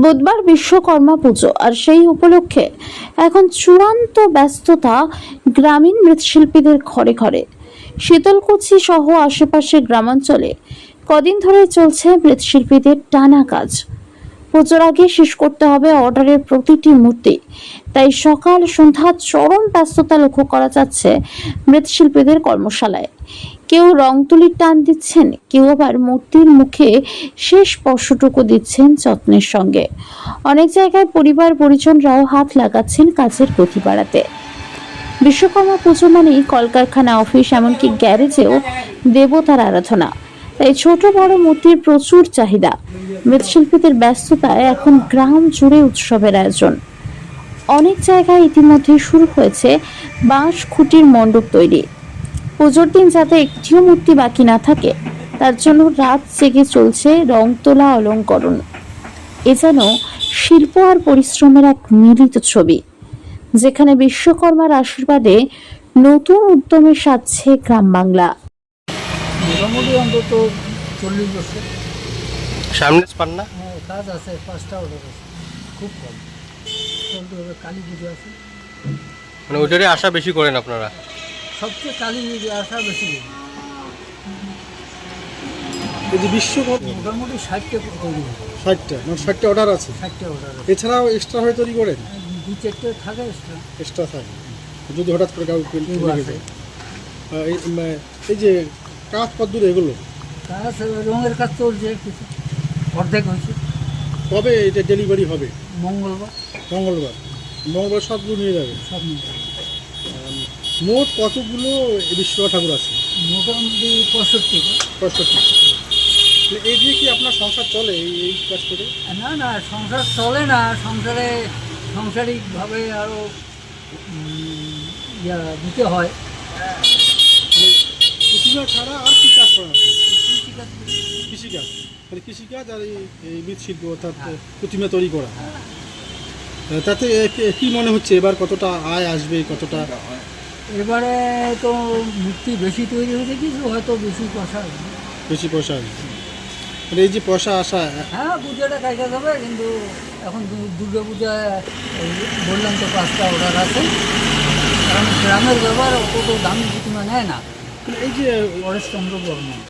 বুধবার বিশ্বকর্মা পুজো, আর সেই উপলক্ষে এখন চূড়ান্ত ব্যস্ততা গ্রামীণ মৃৎশিল্পীদের ঘরে ঘরে। শীতলকুচি সহ আশেপাশের গ্রামাঞ্চলে কদিন ধরে চলছে মৃৎশিল্পীদের টানা কাজ। পুজোর আগে শেষ করতে হবে অর্ডারের প্রতিটি মূর্তি, তাই সকাল সন্ধ্যা চরম ব্যস্ততা লক্ষ্য করা যাচ্ছে মৃৎশিল্পীদের কর্মশালায়। কেউ রং তুলির টান দিচ্ছেন, কেউ আবার মূর্তির মুখে শেষ স্পর্শটুকু দিচ্ছেন যত্নের সঙ্গে। অনেক জায়গায় পরিবার পরিজনরাও হাত লাগাচ্ছেন কাজের গতি বাড়াতে। বিশ্বকর্মা পুজো মানেই কলকারখানা, অফিস, এমনকি গ্যারেজেও দেবতার আরাধনা, তাই ছোট বড় মূর্তির প্রচুর চাহিদা। মৃৎশিল্পীদের ব্যস্ততায় এখন গ্রাম জুড়ে উৎসবের আয়োজন। অনেক জায়গায় ইতিমধ্যে শুরু হয়েছে বাঁশ খুঁটির মণ্ডপ তৈরি। পুজোর দিন যাতে একটিও মূর্তি বাকি না থাকে, তার জন্য রাত জেগে চলছে রং তোলা, অলঙ্করণ। এ যেন শিল্প আর পরিশ্রমের এক মিলিত ছবি, যেখানে বিশ্বকর্মার আশীর্বাদে নতুন উদ্যমে সাজছে গ্রাম বাংলা। মোটামুটি অন্তত 40 বছর। সামনে পান না? হ্যাঁ, কাজ আছে, 5টা অর্ডার আছে, খুব কম চলতে হবে। কালী পুজো আছে, মানে ওইটারই আশা বেশি করেন আপনারা? সবচেয়ে কালী পুজো আশা বেশি। এই যে বিশ্বকর্মা মোটামুটি 60টা তৈরি হবে। 60টা, মানে 60টা অর্ডার আছে। 60টা অর্ডার আছে, এছাড়াও এক্সট্রা হয়ে তৈরি করেন? 2-4টে থাকে এক্সট্রা। এক্সট্রা থাকে যদি হঠাৎ করে কাউ কেউ লেগে আছে। যায়। এই যে কাজ পদ্ধতি এগুলো কাজ রঙের কাজ চলছে, কিছু অর্ধেক হয়েছে। কবে এটা ডেলিভারি হবে? মঙ্গলবার মঙ্গলবার সবগুলো নিয়ে যাবে। সব মিলে মোট কতগুলো বিশ্বকর্মা ঠাকুর আছে? মোটামুটি 65টা। এই দিয়ে কি আপনার সংসার চলে এই কাজ করে? না না, সংসার চলে না। সাংসারিকভাবে আরও দিতে হয়। প্রতিমা ছাড়া আর কি কাজ করেন আপনি? কৃষিকাজ করি। কৃষিকাজ, মানে কৃষিকাজ আর এই মৃৎশিল্প, অর্থাৎ প্রতিমা তৈরি করা। তাতে কি মনে হচ্ছে এবার কতটা আয় আসবে, কতটা? এবারে তো মূর্তি বেশি তৈরি হয়েছে, কিছু হয়তো বেশি পয়সা আসবে। বেশি পয়সা আসবে, মানে এই যে পয়সা আসা। হ্যাঁ, পুজোটা কাজে যাবে, কিন্তু এখন দুর্গা পূজায় বললাম তো 5টা অর্ডার আছে। কারণ গ্রামের ব্যাপার, অত তো দামি প্রতিমা নেয় না। এই যে পরেশচন্দ্র বর্মন।